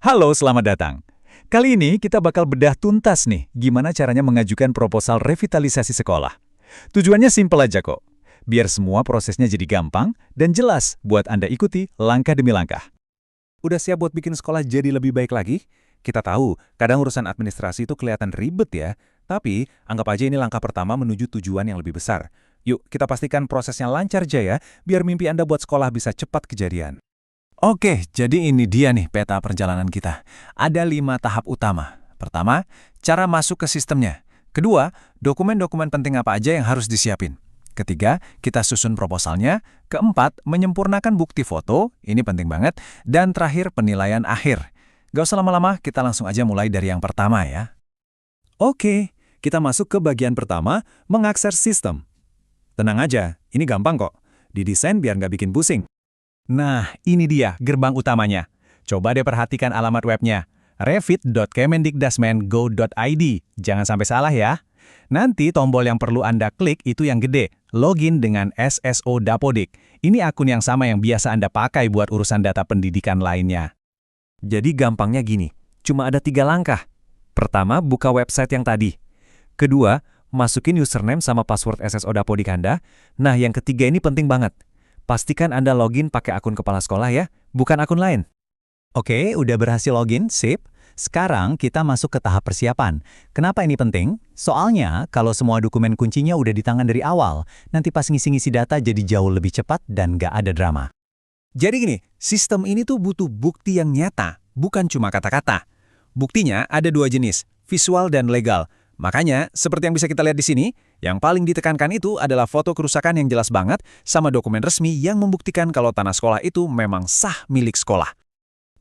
Halo, selamat datang. Kali ini kita bakal bedah tuntas nih gimana caranya mengajukan proposal revitalisasi sekolah. Tujuannya simpel aja kok. Biar semua prosesnya jadi gampang dan jelas buat Anda ikuti langkah demi langkah. Udah siap buat bikin sekolah jadi lebih baik lagi? Kita tahu, kadang urusan administrasi itu kelihatan ribet ya. Tapi, anggap aja ini langkah pertama menuju tujuan yang lebih besar. Yuk, kita pastikan prosesnya lancar jaya, biar mimpi Anda buat sekolah bisa cepat kejadian. Oke, jadi ini dia nih peta perjalanan kita. Ada 5 tahap utama. Pertama, cara masuk ke sistemnya. Kedua, dokumen-dokumen penting apa aja yang harus disiapin. Ketiga, kita susun proposalnya. Keempat, menyempurnakan bukti foto, ini penting banget. Dan terakhir, penilaian akhir. Gak usah lama-lama, kita langsung aja mulai dari yang pertama ya. Oke, kita masuk ke bagian pertama, mengakses sistem. Tenang aja, ini gampang kok. Didesain biar nggak bikin pusing. Nah, ini dia gerbang utamanya. Coba deh perhatikan alamat webnya. revit.kemendikdasmen.go.id. Jangan sampai salah ya. Nanti tombol yang perlu Anda klik itu yang gede. Login dengan SSO Dapodik. Ini akun yang sama yang biasa Anda pakai buat urusan data pendidikan lainnya. Jadi gampangnya gini, cuma ada 3 langkah. Pertama, buka website yang tadi. Kedua, masukin username sama password SSO Dapodik Anda. Nah, yang ketiga ini penting banget. Pastikan Anda login pakai akun kepala sekolah ya, bukan akun lain. Oke, udah berhasil login, sip. Sekarang kita masuk ke tahap persiapan. Kenapa ini penting? Soalnya, kalau semua dokumen kuncinya udah di tangan dari awal, nanti pas ngisi-ngisi data jadi jauh lebih cepat dan nggak ada drama. Jadi gini, sistem ini tuh butuh bukti yang nyata, bukan cuma kata-kata. Buktinya ada 2 jenis, visual dan legal. Makanya, seperti yang bisa kita lihat di sini, yang paling ditekankan itu adalah foto kerusakan yang jelas banget sama dokumen resmi yang membuktikan kalau tanah sekolah itu memang sah milik sekolah.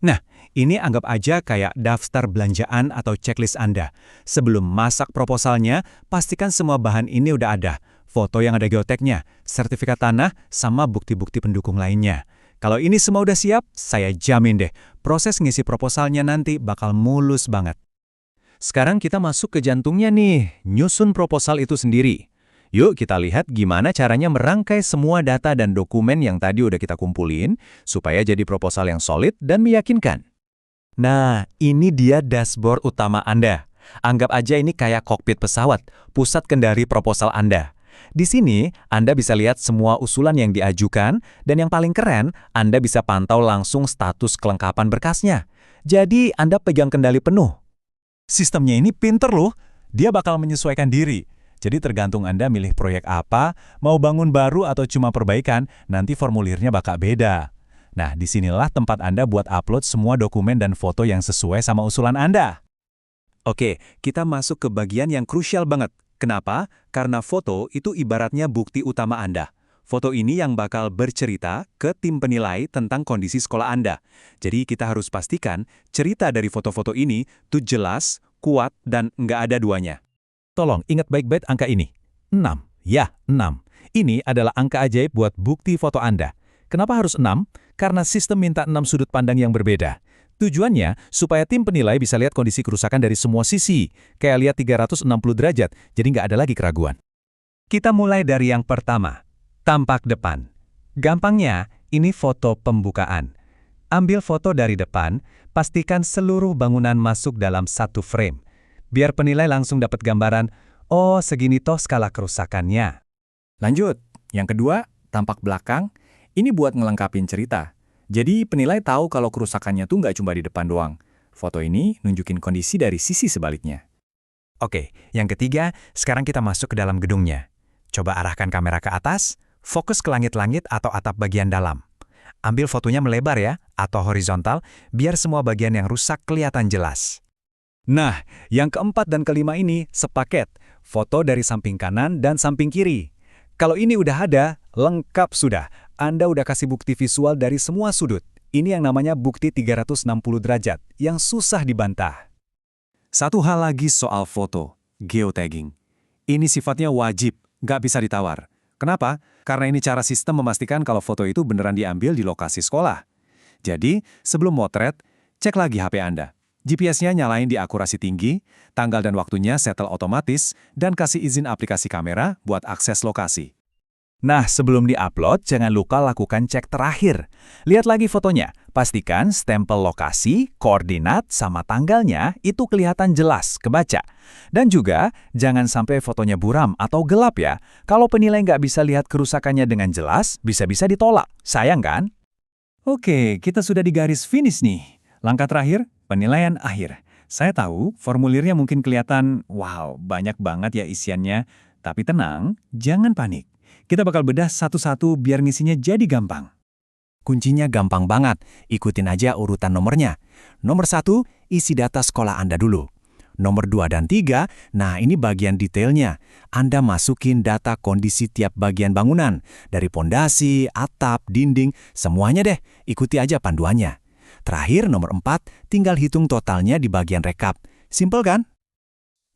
Nah, ini anggap aja kayak daftar belanjaan atau checklist Anda. Sebelum masak proposalnya, pastikan semua bahan ini udah ada. Foto yang ada geoteknya, sertifikat tanah, sama bukti-bukti pendukung lainnya. Kalau ini semua udah siap, saya jamin deh, proses ngisi proposalnya nanti bakal mulus banget. Sekarang kita masuk ke jantungnya nih, nyusun proposal itu sendiri. Yuk kita lihat gimana caranya merangkai semua data dan dokumen yang tadi udah kita kumpulin, supaya jadi proposal yang solid dan meyakinkan. Nah, ini dia dashboard utama Anda. Anggap aja ini kayak kokpit pesawat, pusat kendali proposal Anda. Di sini, Anda bisa lihat semua usulan yang diajukan, dan yang paling keren, Anda bisa pantau langsung status kelengkapan berkasnya. Jadi, Anda pegang kendali penuh. Sistemnya ini pinter loh, dia bakal menyesuaikan diri. Jadi tergantung Anda milih proyek apa, mau bangun baru atau cuma perbaikan, nanti formulirnya bakal beda. Nah, disinilah tempat Anda buat upload semua dokumen dan foto yang sesuai sama usulan Anda. Oke, kita masuk ke bagian yang krusial banget. Kenapa? Karena foto itu ibaratnya bukti utama Anda. Foto ini yang bakal bercerita ke tim penilai tentang kondisi sekolah Anda. Jadi kita harus pastikan cerita dari foto-foto ini tuh jelas, kuat, dan nggak ada duanya. Tolong ingat baik-baik angka ini. 6. Ya, 6. Ini adalah angka ajaib buat bukti foto Anda. Kenapa harus 6? Karena sistem minta 6 sudut pandang yang berbeda. Tujuannya, supaya tim penilai bisa lihat kondisi kerusakan dari semua sisi. Kayak lihat 360 derajat, jadi nggak ada lagi keraguan. Kita mulai dari yang pertama, tampak depan. Gampangnya, ini foto pembukaan. Ambil foto dari depan, pastikan seluruh bangunan masuk dalam satu frame. Biar penilai langsung dapat gambaran, oh segini toh skala kerusakannya. Lanjut, yang kedua, tampak belakang. Ini buat ngelengkapin cerita. Jadi penilai tahu kalau kerusakannya tuh nggak cuma di depan doang. Foto ini nunjukin kondisi dari sisi sebaliknya. Oke, yang ketiga, sekarang kita masuk ke dalam gedungnya. Coba arahkan kamera ke atas, fokus ke langit-langit atau atap bagian dalam. Ambil fotonya melebar ya, atau horizontal, biar semua bagian yang rusak kelihatan jelas. Nah, yang keempat dan kelima ini sepaket, foto dari samping kanan dan samping kiri. Kalau ini udah ada, lengkap sudah. Anda udah kasih bukti visual dari semua sudut. Ini yang namanya bukti 360 derajat, yang susah dibantah. Satu hal lagi soal foto, geotagging. Ini sifatnya wajib, nggak bisa ditawar. Kenapa? Karena ini cara sistem memastikan kalau foto itu beneran diambil di lokasi sekolah. Jadi, sebelum motret, cek lagi HP Anda. GPS-nya nyalain di akurasi tinggi, tanggal dan waktunya setel otomatis, dan kasih izin aplikasi kamera buat akses lokasi. Nah, sebelum di-upload, jangan lupa lakukan cek terakhir. Lihat lagi fotonya, pastikan stempel lokasi, koordinat, sama tanggalnya itu kelihatan jelas, kebaca. Dan juga, jangan sampai fotonya buram atau gelap ya. Kalau penilai nggak bisa lihat kerusakannya dengan jelas, bisa-bisa ditolak. Sayang kan? Oke, kita sudah di garis finish nih. Langkah terakhir, penilaian akhir. Saya tahu, formulirnya mungkin kelihatan, wow, banyak banget ya isiannya. Tapi tenang, jangan panik. Kita bakal bedah satu-satu biar ngisinya jadi gampang. Kuncinya gampang banget, ikutin aja urutan nomornya. Nomor 1, isi data sekolah Anda dulu. Nomor 2 dan 3, nah ini bagian detailnya. Anda masukin data kondisi tiap bagian bangunan. Dari pondasi, atap, dinding, semuanya deh, ikuti aja panduannya. Terakhir, nomor 4, tinggal hitung totalnya di bagian rekap. Simpel kan?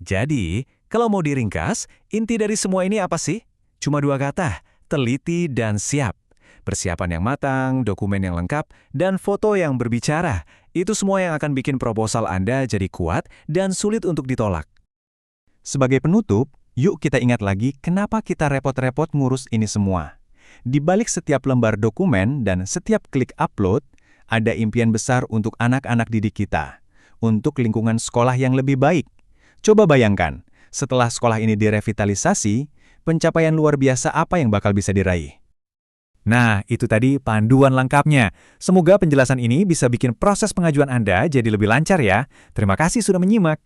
Jadi, kalau mau diringkas, inti dari semua ini apa sih? Cuma 2 kata, teliti dan siap. Persiapan yang matang, dokumen yang lengkap, dan foto yang berbicara. Itu semua yang akan bikin proposal Anda jadi kuat dan sulit untuk ditolak. Sebagai penutup, yuk kita ingat lagi kenapa kita repot-repot ngurus ini semua. Di balik setiap lembar dokumen dan setiap klik upload, ada impian besar untuk anak-anak didik kita. Untuk lingkungan sekolah yang lebih baik. Coba bayangkan, setelah sekolah ini direvitalisasi, pencapaian luar biasa apa yang bakal bisa diraih? Nah, itu tadi panduan lengkapnya. Semoga penjelasan ini bisa bikin proses pengajuan Anda jadi lebih lancar ya. Terima kasih sudah menyimak.